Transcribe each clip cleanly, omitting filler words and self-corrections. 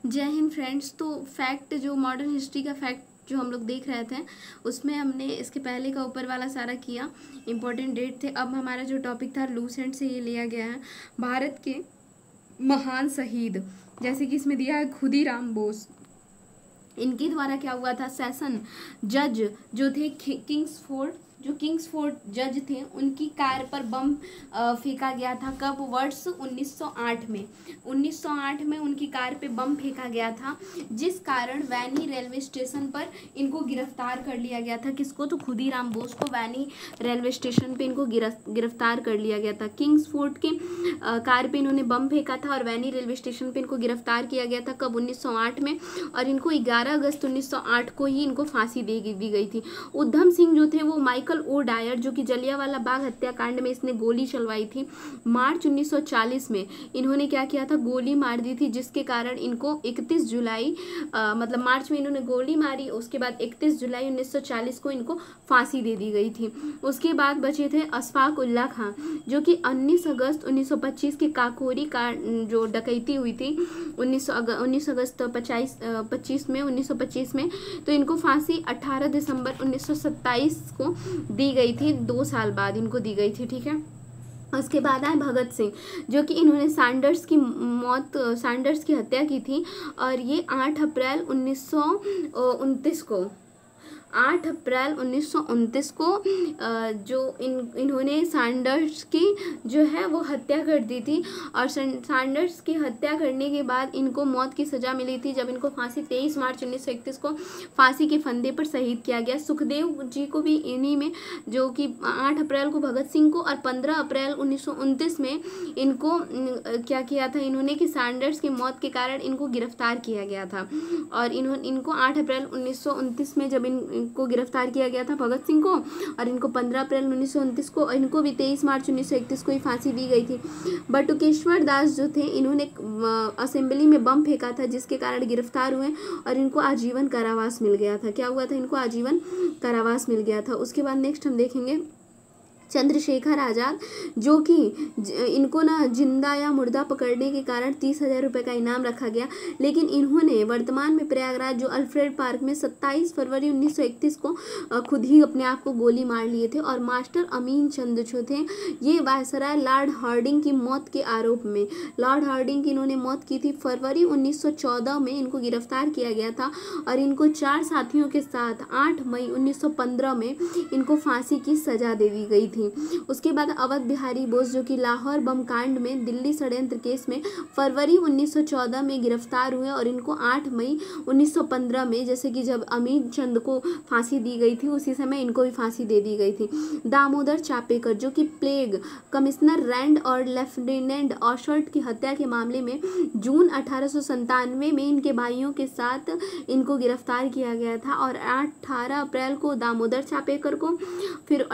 जय हिंद फ्रेंड्स। तो फैक्ट जो मॉडर्न हिस्ट्री का फैक्ट जो हम लोग देख रहे थे उसमें हमने इसके पहले का ऊपर वाला सारा किया, इम्पोर्टेंट डेट थे। अब हमारा जो टॉपिक था लूसेंट से ये लिया गया है भारत के महान शहीद, जैसे कि इसमें दिया है खुदीराम बोस। इनके द्वारा क्या हुआ था, सेशन जज जो थे किंग्सफोर्ड जज थे, उनकी कार पर बम फेंका गया था। कब? वर्ष 1908 में। 1908 में उनकी कार पे बम फेंका गया था, जिस कारण वैनी रेलवे स्टेशन पर इनको गिरफ्तार कर लिया गया था। किसको? तो खुदीराम बोस को वैनी रेलवे स्टेशन पे इनको गिरफ्तार कर लिया गया था। किंग्सफोर्ड के कार पे इन्होंने बम फेंका था और वैनी रेलवे स्टेशन पे इनको गिरफ्तार किया गया था। कब? 1908 में। और इनको 11 अगस्त 1908 को ही इनको फांसी दी गई थी। उधम सिंह जो थे वो माइकल ओ डायर, जो कि जलियांवाला बाग हत्याकांड में इसने गोली चलवाई थी, मार्च 1940 में इन्होंने क्या किया था, गोली मार दी थी, जिसके कारण इनको 31 जुलाई मतलब मार्च में इन्होंने गोली मारी, उसके बाद 31 जुलाई 1940 को इनको फांसी दे दी गई थी। उसके बाद बचे थे अशफाक उल्लाह खां, जो कि 19 अगस्त 1925 के काकोरी का जो डकैती हुई थी 19 अगस्त 1925 में, तो इनको फांसी 18 दिसंबर 1927 को दी गई थी। 2 साल बाद इनको दी गई थी। ठीक है। उसके बाद आए भगत सिंह, जो कि इन्होंने सैंडर्स की हत्या की थी, और ये 8 अप्रैल 1929 को 8 अप्रैल 1929 को जो इन्होंने सैंडर्स की जो है वो हत्या कर दी थी। और सैंडर्स की हत्या करने के बाद इनको मौत की सज़ा मिली थी, जब इनको फांसी 23 मार्च 1931 को फांसी के फंदे पर शहीद किया गया। सुखदेव जी को भी इन्हीं में, जो कि 8 अप्रैल को भगत सिंह को और 15 अप्रैल 1929 में इनको क्या किया था इन्होंने, कि सैंडर्स की मौत के कारण इनको गिरफ्तार किया गया था। और इनको 8 अप्रैल 1929 में जब इनको गिरफ्तार किया गया था भगत सिंह को, और इनको 15 अप्रैल 1929 को, इनको भी 23 मार्च 1931 को ही फांसी दी गई थी। बटुकेश्वर दास जो थे, इन्होंने असेंबली में बम फेंका था, जिसके कारण गिरफ्तार हुए और इनको आजीवन कारावास मिल गया था। क्या हुआ था? इनको आजीवन कारावास मिल गया था। उसके बाद नेक्स्ट हम देखेंगे चंद्रशेखर आज़ाद, जो कि इनको ना जिंदा या मुर्दा पकड़ने के कारण 30,000 रुपये का इनाम रखा गया, लेकिन इन्होंने वर्तमान में प्रयागराज जो अल्फ्रेड पार्क में 27 फरवरी 1931 को खुद ही अपने आप को गोली मार लिए थे। और मास्टर अमीन चंद जो थे, ये वायसराय लॉर्ड हार्डिंग की मौत के आरोप में, लॉर्ड हार्डिंग की इन्होंने मौत की थी। फरवरी 1914 में इनको गिरफ्तार किया गया था, और इनको 4 साथियों के साथ 8 मई 1915 में इनको फांसी की सजा दे दी गई थी। उसके बाद अवध बिहारी बोस, जो कि लाहौर बम कांड में दिल्ली षड्यंत्र केस में फरवरी 1914 में गिरफ्तार हुए, और इनको 8 मई 1915 में, जैसे कि जब अमीन चंद को फांसी दी गई थी उसी समय इनको भी फांसी दे दी गई थी। दामोदर चापेकर, जो कि प्लेग कमिश्नर रैंड और लेफ्टिनेंट ऑशर्ट की हत्या के मामले में जून 1897 में इनके भाइयों के साथ इनको गिरफ्तार किया गया था। और 18 अप्रैल को दामोदर चापेकर को, फिर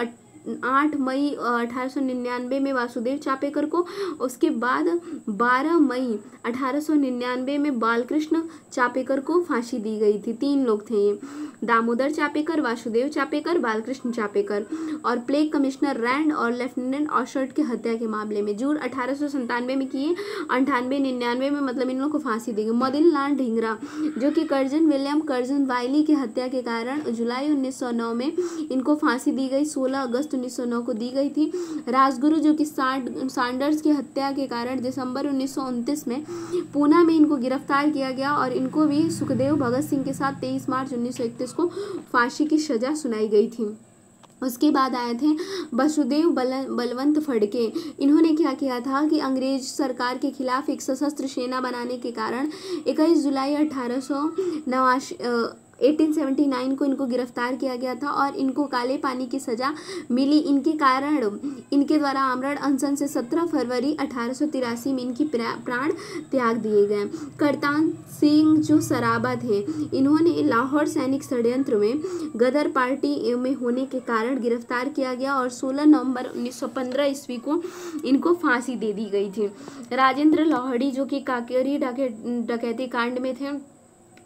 8 मई 1899 में वासुदेव चापेकर को, उसके बाद 12 मई 1899 में बालकृष्ण चापेकर को फांसी दी गई थी। 3 लोग थे ये, दामोदर चापेकर, वासुदेव चापेकर, बालकृष्ण चापेकर, और प्लेग कमिश्नर रैंड और लेफ्टिनेंट ऑशर्ट की हत्या के मामले में जून 1897 में किए, 98-99 में मतलब इन लोगों को फांसी दी गई। मदन लाल ढींगरा, जो कि कर्जन विलियम कर्जन वाइली की हत्या के कारण जुलाई 1909 में इनको फांसी दी गई, 16 अगस्त 1909 को दी गई थी। राजगुरु, जो कि सैंडर्स की हत्या के कारण दिसंबर 1929 में पूना में इनको गिरफ्तार किया गया, और इनको भी सुखदेव भगत सिंह के साथ 23 मार्च 1931 को फांसी की सजा सुनाई गई थी। उसके बाद आए थे वसुदेव बलवंत फड़के। इन्होंने क्या किया था कि अंग्रेज सरकार के खिलाफ एक सशस्त्र सेना बनाने के कारण 21 जुलाई 1879 को इनको गिरफ्तार किया गया था, और इनको काले पानी की सजा मिली। इनके कारण इनके द्वारा आमरण अनशन से 17 फरवरी 1883 में इनकी प्राण त्याग दिए गए। करतान सिंह जो सराबा थे, इन्होंने लाहौर सैनिक षड्यंत्र में गदर पार्टी में होने के कारण गिरफ्तार किया गया, और 16 नवंबर 1915 ईस्वी को इनको फांसी दे दी गई थी। राजेंद्र लाहौड़ी, जो कि काकेरी डकैती कांड में थे,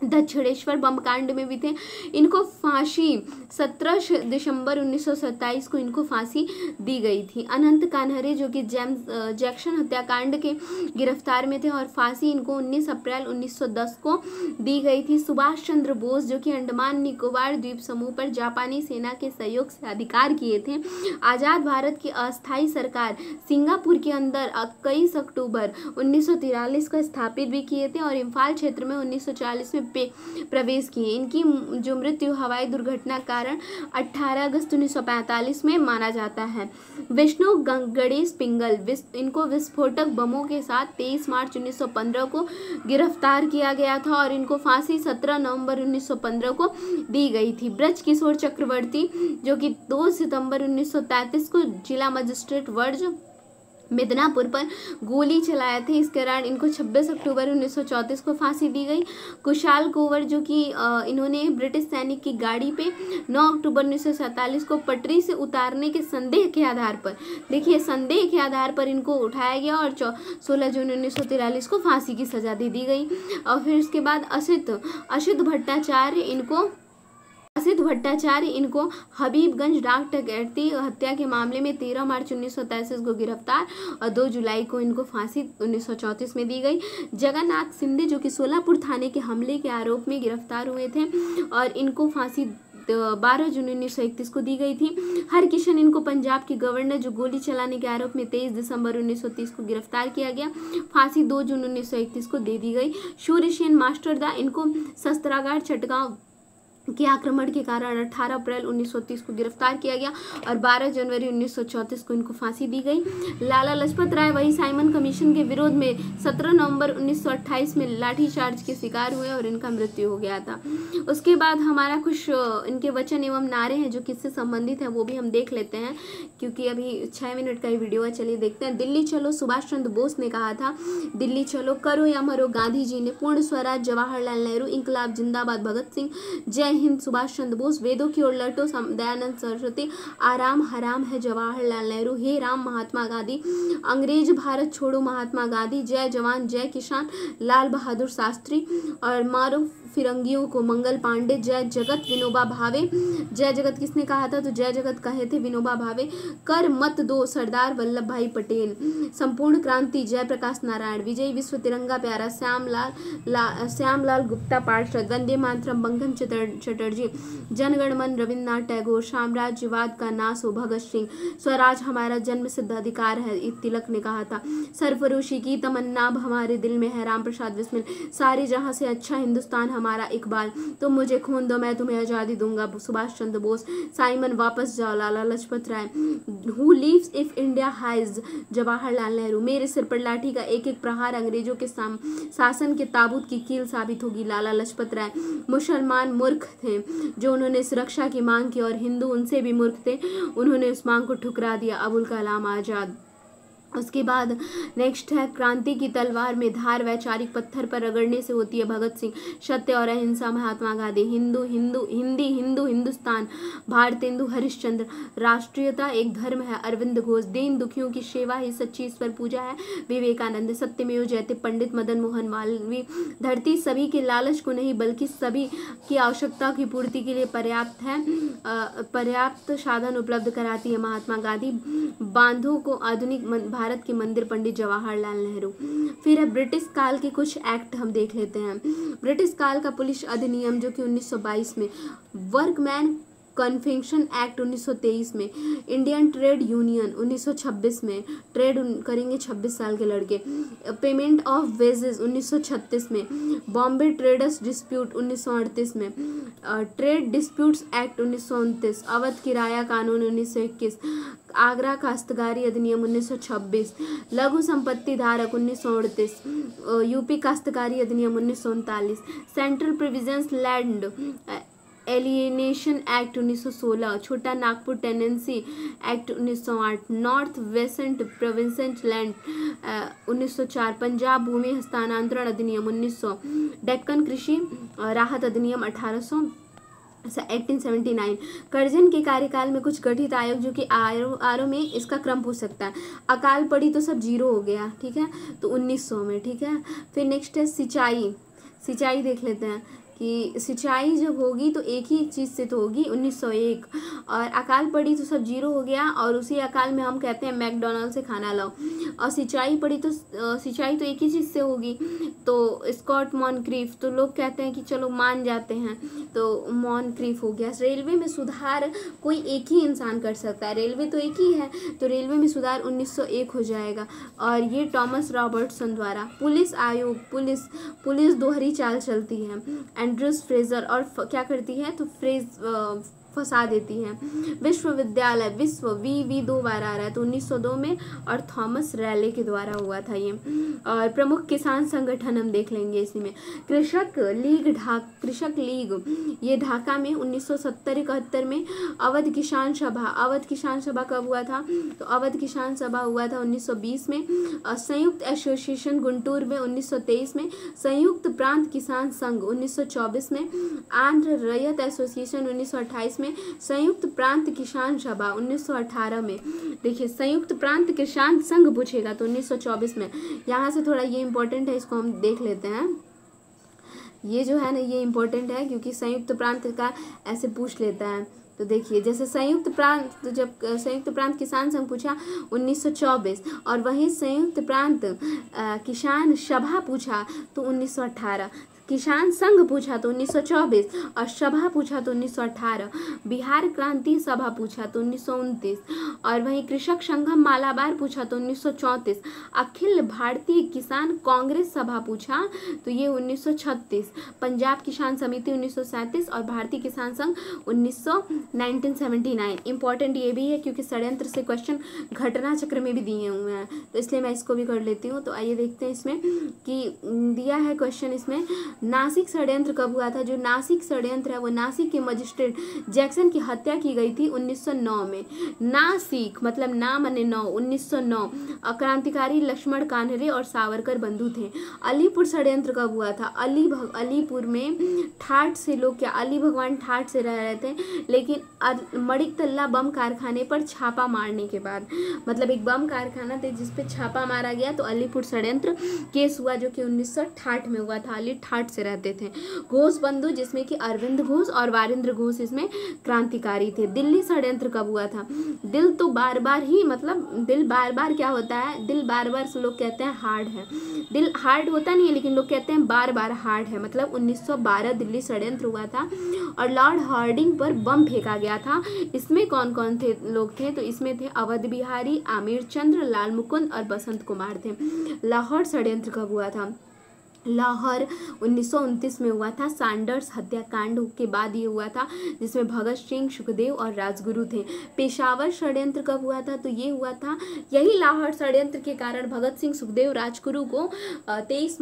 दक्षिणेश्वर बम कांड में भी थे। इनको फांसी 17 दिसंबर 1927 को इनको फांसी दी गई थी। अनंत कान्हरे जो कि जैक्सन हत्याकांड के गिरफ्तार में थे और फांसी इनको 19 अप्रैल 1910 को दी गई थी। सुभाष चंद्र बोस जो कि अंडमान निकोबार द्वीप समूह पर जापानी सेना के सहयोग से अधिकार किए थे। आज़ाद भारत की अस्थायी सरकार सिंगापुर के अंदर 21 अक्टूबर 1943 को स्थापित भी किए थे और इम्फाल क्षेत्र में 1940 में प्रवेश किए। इनकी जो मृत्यु हवाई दुर्घटना कारण 18 अगस्त 1945 में माना जाता है। विष्णु गणेश पिंगल इनको विस्फोटक बमों के साथ 23 मार्च 1915 को गिरफ्तार किया गया था और इनको फांसी 17 नवंबर 1915 को दी गई थी। ब्रज किशोर चक्रवर्ती जो कि 2 सितंबर 1933 को जिला मजिस्ट्रेट वर्ज मिदनापुर पर गोली चलाए थे, इस कारण इनको 26 अक्टूबर 1934 को फांसी दी गई। कुशाल कोवर जो कि इन्होंने ब्रिटिश सैनिक की गाड़ी पे 9 अक्टूबर 1947 को पटरी से उतारने के संदेह के आधार पर, देखिए संदेह के आधार पर इनको उठाया गया और 16 जून 1943 को फांसी की सजा दे दी गई। और फिर उसके बाद असित भट्टाचार्य इनको हबीबगंज डाक डकैती हत्या के मामले में 13 मार्च 1933 को गिरफ्तार और 2 जुलाई को इनको फांसी 1934 में दी गई। जगन्नाथ सिंधे जो कि सोलापुर थाने के हमले के आरोप में गिरफ्तार हुए थे और इनको फांसी 12 जून 1931 को दी गई थी। हरकिशन इनको पंजाब के गवर्नर जो गोली चलाने के आरोप में 23 दिसंबर 1930 को गिरफ्तार किया गया, फांसी 2 जून 1931 को दे दी गई। सूर्यसेन मास्टरदा इनको शस्त्रागार चटगांव के आक्रमण के कारण 18 अप्रैल 1930 को गिरफ्तार किया गया और 12 जनवरी 1934 को इनको फांसी दी गई। लाला लाजपत राय वही साइमन कमीशन के विरोध में 17 नवंबर 1928 में लाठीचार्ज के शिकार हुए और इनका मृत्यु हो गया था। उसके बाद हमारा कुछ इनके वचन एवं नारे हैं जो किससे संबंधित हैं वो भी हम देख लेते हैं, क्योंकि अभी 6 मिनट का ही वीडियो है। चलिए देखते हैं। दिल्ली चलो सुभाष चंद्र बोस ने कहा था, दिल्ली चलो, करो या मरो गांधी जी ने, पूर्ण स्वराज जवाहरलाल नेहरू, इंकलाब जिंदाबाद भगत सिंह, जय हिंद सुभाष चंद्र बोस, वेदों की ओर लौटो दयानंद सरस्वती, आराम हराम है जवाहरलाल नेहरू, हे राम महात्मा गांधी, अंग्रेज भारत छोड़ो महात्मा गांधी, जय जवान जय किसान लाल बहादुर शास्त्री, और मारो फिरंगियों को मंगल पांडे, जय जगत विनोबा भावे। जय जगत किसने कहा था? तो जय जगत कहे थे विनोबा भावे। कर मत दो सरदार वल्लभ भाई पटेल, संपूर्ण क्रांति जय प्रकाश नारायण, विजय विश्व तिरंगा प्यारा श्यामलाल गुप्ता पार्षद, वंदे मातरम बंकिम चटर्जी, जनगण मन रविन्द्रनाथ टैगोर, साम्राज्यवाद का नाश हो भगत सिंह, स्वराज हमारा जन्म सिद्ध अधिकार है तिलक ने कहा था, सरफरोशी की तमन्ना अब हमारे दिल में है राम प्रसाद बिस्मिल, सारे जहां से अच्छा हिंदुस्तान हमारा इकबाल, तुम मुझे खून दो मैं तुम्हें आज़ादी दूंगा सुभाष चंद्र बोस, साइमन वापस जाओ Lala Lajpat Rai, who lives if India dies Jawaharlal Nehru, मेरे सिर पर लाठी का एक एक प्रहार अंग्रेजों के शासन के ताबूत की कील साबित होगी लाला लाजपत राय, मुसलमान मूर्ख थे जो उन्होंने सुरक्षा की मांग की और हिंदू उनसे भी मूर्ख थे, उन्होंने उस मांग को ठुकरा दिया, अबुल कलाम आजाद। उसके बाद नेक्स्ट है क्रांति की तलवार में धार वैचारिक पत्थर पर रगड़ने से होती है भगत सिंह, सत्य और अहिंसा महात्मा गांधी, हिंदू हिंदुस्तान भारतेंदु हरिश्चंद्र, राष्ट्रीयता एक धर्म है अरविंद घोष, दीन दुखियों की सेवा ही सच्ची ईश्वर पूजा है विवेकानंद, सत्यमेव जयते पंडित मदन मोहन मालवीय, धरती सभी के लालच को नहीं बल्कि सभी की आवश्यकता की पूर्ति के लिए पर्याप्त साधन उपलब्ध कराती है महात्मा गांधी, बांधों को आधुनिक भारत के मंदिर पंडित जवाहरलाल नेहरू। फिर है ब्रिटिश काल के कुछ एक्ट हम देख लेते हैं। ब्रिटिश काल का पुलिस अधिनियम जो कि 1922 में, वर्कमैन कन्वेंशन एक्ट 1923 में, इंडियन ट्रेड यूनियन 1926 में, ट्रेड करेंगे 26 साल के लड़के, पेमेंट ऑफ वेजेस 1936 में, बॉम्बे ट्रेडर्स डिस्प्यूट 1938 में, ट्रेड डिस्प्यूट्स एक्ट 1929, अवध किराया कानून 1921, आगरा काश्तकारी अधिनियम 1926, लघु संपत्ति धारक 1938, यूपी काश्तकारी अधिनियम 1939, central provinces land alienation act 1916, Chota Nagpur tenancy act 1908, north western provinces land 1904, Punjab भूमि हस्तांतरण अधिनियम 1900, डेक्कन कृषि राहत अधिनियम 1879, करजन के कार्यकाल में कुछ गठित आयोग जो कि आरो में इसका क्रम पूछ सकता है, अकाल पड़ी तो सब जीरो हो गया, ठीक है, तो 1900 में, ठीक है। फिर नेक्स्ट है सिंचाई देख लेते हैं। कि सिंचाई जब होगी तो एक ही चीज़ से तो होगी 1901, और अकाल पड़ी तो सब जीरो हो गया, और उसी अकाल में हम कहते हैं मैकडोनल्ड से खाना लाओ, और सिंचाई पड़ी तो सिंचाई तो एक ही चीज़ से होगी, तो स्कॉट मॉनक्रीफ, तो लोग कहते हैं कि चलो मान जाते हैं, तो मॉनक्रीफ हो गया। रेलवे में सुधार कोई एक ही इंसान कर सकता है, रेलवे तो एक ही है, तो रेलवे में सुधार 1901 हो जाएगा। और ये टॉमस रॉबर्टसन द्वारा। पुलिस आयोग, पुलिस दोहरी चाल चलती है, एंड्रूज फ्रेजर, और क्या करती है तो फंसा देती है। विश्वविद्यालय, विश्व वी 2 बार आ रहा है, तो 1902 में, और थॉमस रैले के द्वारा हुआ था ये। और प्रमुख किसान संगठन हम देख लेंगे इसी में। कृषक लीग ये ढाका में 1970-71 में। अवध किसान सभा कब हुआ था, तो अवध किसान सभा हुआ था 1920 में। संयुक्त एसोसिएशन गुंटूर में 1923 में। संयुक्त प्रांत किसान संघ 1924 में। आंध्र रैयत एसोसिएशन 1928 में। संयुक्त प्रांत किसान सभा 1918 में। देखिए संयुक्त प्रांत किसान संघ पूछेगा तो 1924 में। यहाँ से थोड़ा ये इंपॉर्टेंट है, इसको हम देख लेते हैं। ये जो है ना ये इंपॉर्टेंट है क्योंकि संयुक्त प्रांत का ऐसे पूछ लेता है। तो देखिए जैसे संयुक्त प्रांत, तो जब संयुक्त प्रांत किसान संघ पूछा 1924, और वहीं संयुक्त प्रांत किसान सभा पूछा तो 1918। किसान संघ पूछा तो 1924, और सभा पूछा तो 1918। बिहार क्रांति सभा पूछा तो 1929, और वहीं कृषक संगम मालाबार पूछा तो 1934। अखिल भारतीय किसान कांग्रेस सभा पूछा तो ये 1936। पंजाब किसान समिति 1937, और भारतीय किसान संघ 1979। इंपॉर्टेंट ये भी है क्योंकि षड्यंत्र से क्वेश्चन घटना चक्र में भी दिए हुए हैं, तो इसलिए मैं इसको भी कर लेती हूँ। तो आइए देखते हैं इसमें कि दिया है क्वेश्चन इसमें, नासिक षड्यंत्र कब हुआ था। जो नासिक षड्यंत्र है वो नासिक के मजिस्ट्रेट जैक्सन की हत्या की गई थी 1909 में। नासिक मतलब ना मने 9, 1909। क्रांतिकारी लक्ष्मण कान्हरे और सावरकर बंधु थे। अलीपुर षड्यंत्र कब हुआ था। अलीपुर में ठाठ से लोग क्या, अली भगवान ठाठ से रह रहे थे, लेकिन मणिकतल्ला बम कारखाने पर छापा मारने के बाद, मतलब एक बम कारखाना थे जिस पे छापा मारा गया, तो अलीपुर षड्यंत्र केस हुआ जो कि 1960 में हुआ था। अली ठाठ से रहते थे। घोष बंधु जिसमें कि अरविंद घोष और वारिंद्र घोष इसमें क्रांतिकारी थे। दिल्ली षड्यंत्र कब हुआ था। दिल तो बार बार ही, मतलब दिल बार बार क्या होता है, दिल बार बार से लोग कहते हैं हार्ड है, दिल हार्ड होता नहीं है लेकिन लोग कहते हैं बार बार हार्ड है, मतलब 1912 दिल्ली षड्यंत्र हुआ था। और लॉर्ड हार्डिंग पर बम फेंका गया था। इसमें कौन कौन थे लोग थे, तो इसमें थे अवध बिहारी, आमिर चंद्र, लाल मुकुंद और बसंत कुमार थे। लाहौर षड्यंत्र कब हुआ था। लाहौर 1929 में हुआ था। सैंडर्स हत्याकांड के बाद ये हुआ था, जिसमें भगत सिंह, सुखदेव और राजगुरु थे। पेशावर षड्यंत्र कब हुआ था, तो ये हुआ था, यही लाहौर षड्यंत्र के कारण भगत सिंह, सुखदेव, राजगुरु को 23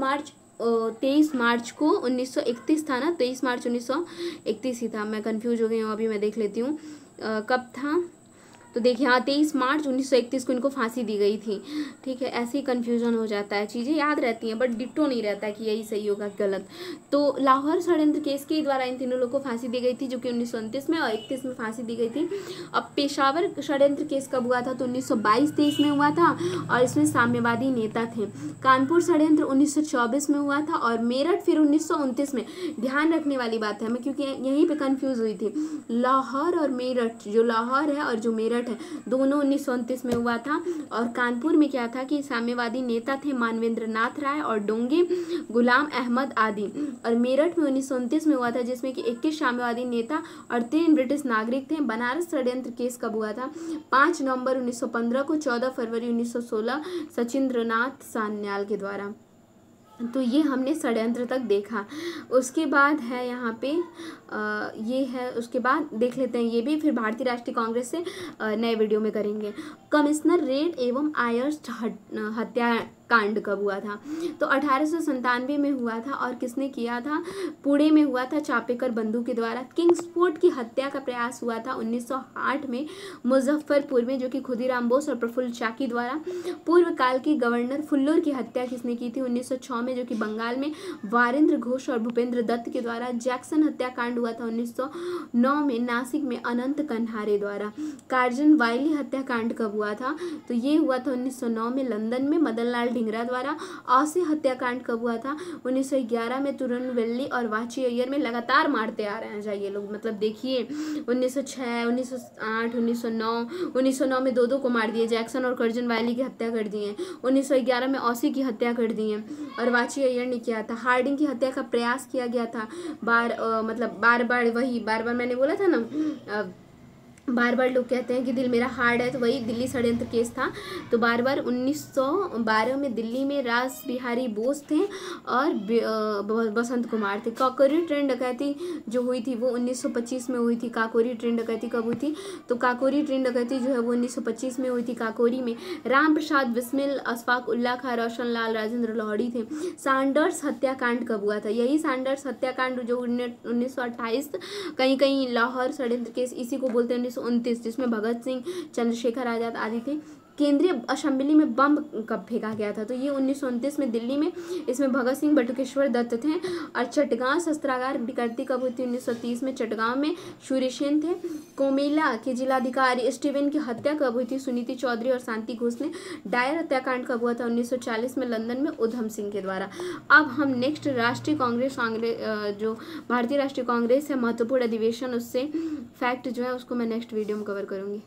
मार्च को 1931 था ना, 23 मार्च 1931 ही था, मैं कंफ्यूज हो गई हूँ, अभी मैं देख लेती हूँ कब था। तो देखिए हाँ 23 मार्च 1931 को इनको फांसी दी गई थी। ठीक है, ऐसे ही कन्फ्यूजन हो जाता है, चीज़ें याद रहती हैं बट डिट्टो नहीं रहता है कि यही सही होगा गलत। तो लाहौर षड्यंत्र केस के द्वारा इन तीनों लोगों को फांसी दी गई थी, जो कि 1929 में और 31 में फांसी दी गई थी। अब पेशावर षड्यंत्र केस कब हुआ था, तो 1922-23 में हुआ था, और इसमें साम्यवादी नेता थे। कानपुर षड्यंत्र 1924 में हुआ था, और मेरठ फिर 1929 में। ध्यान रखने वाली बात है, मैं क्योंकि यहीं पर कन्फ्यूज हुई थी। लाहौर और मेरठ, जो लाहौर है और जो मेरठ है, दोनों 1929 में हुआ था। और कानपुर में क्या था कि साम्यवादी नेता थे मानवेंद्र नाथ राय और डोंगे गुलाम अहमद आदि। और मेरठ में 1929 में हुआ था, जिसमें कि 21 साम्यवादी नेता और 3 ब्रिटिश नागरिक थे। बनारस षड्यंत्र केस कब हुआ था, 5 नवंबर 1915 को, 14 फरवरी 1916 सचिंद्रनाथ सान्याल के द्वारा। तो ये हमने षड्यंत्र तक देखा। उसके बाद है यहाँ पे ये है, उसके बाद देख लेते हैं ये भी, फिर भारतीय राष्ट्रीय कांग्रेस से नए वीडियो में करेंगे। कमिश्नर रेड एवं आयर्स हत्याकांड कब हुआ था, तो 1897 में हुआ था, और किसने किया था, पुणे में हुआ था, चापेकर बंधु के द्वारा। किंग्सफोर्ड की हत्या का प्रयास हुआ था 1908 में मुजफ्फरपुर में, जो कि खुदीराम बोस और प्रफुल्ल चाकी द्वारा। पूर्व काल की गवर्नर फुल्लर की हत्या किसने की थी, 1906 में, जो कि बंगाल में वारिंद्र घोष और भूपेंद्र दत्त के द्वारा। जैक्सन हत्याकांड हुआ था 1909 में, नासिक में अनंत कन्हारे द्वारा। कार्जन वाइली हत्याकांड कब हुआ था, तो ये हुआ था 1909 में, लंदन में, मदनलाल ढींगरा द्वारा। औसी हत्याकांड कब हुआ था? 1911 में। तिरुनेलवेली और वाची अय्यर में लगातार मारते आ रहे हैं ये लोग, मतलब देखिए 1906, 1908, 1909, 1909 में दो को मार दिए, जैक्सन और कर्जन वायली की हत्या कर दी है। 1911 में औसी की हत्या कर दी है और वाची अय्यर ने किया था। हार्डिंग की हत्या का प्रयास किया गया था बार बार मैंने बोला था ना, बार बार लोग कहते हैं कि दिल मेरा हार्ड है, तो वही दिल्ली षड्यंत्र केस था। तो बार 1912 में दिल्ली में रास बिहारी बोस थे और बसंत कुमार थे। काकोरी ट्रेन डकैती जो हुई थी वो 1925 में हुई थी। काकोरी ट्रेन डकैती कब हुई थी? तो काकोरी ट्रेन डकैती जो है वो 1925 में हुई थी। काकोरी में राम प्रसाद बिस्मिल, अशफाक उल्ला खां, रोशन लाल, राजेंद्र लाहौरी थे। सैंडर्स हत्याकांड कब हुआ था? यही सैंडर्स हत्याकांड जो 1928 कहीं कहीं लाहौर षड्यंत्र केस इसी को बोलते हैं, 1929, जिसमें भगत सिंह, चंद्रशेखर आजाद आदि थे। केंद्रीय असेंबली में बम कब फेंका गया था? तो ये 1929 में दिल्ली में। इसमें भगत सिंह, बटुकेश्वर दत्त थे। और चटगांव शस्त्रागार डकैती कब हुई थी? 1930 में। चटगांव में सूर्यसेन थे। कोमिला के जिलाधिकारी स्टीवन की हत्या कब हुई थी? सुनीति चौधरी और शांति घोष ने। डायर हत्याकांड कब हुआ था? 1940 में लंदन में उधम सिंह के द्वारा। अब हम नेक्स्ट राष्ट्रीय कांग्रेस जो भारतीय राष्ट्रीय कांग्रेस है, महत्वपूर्ण अधिवेशन, उससे फैक्ट जो है उसको मैं नेक्स्ट वीडियो में कवर करूंगी।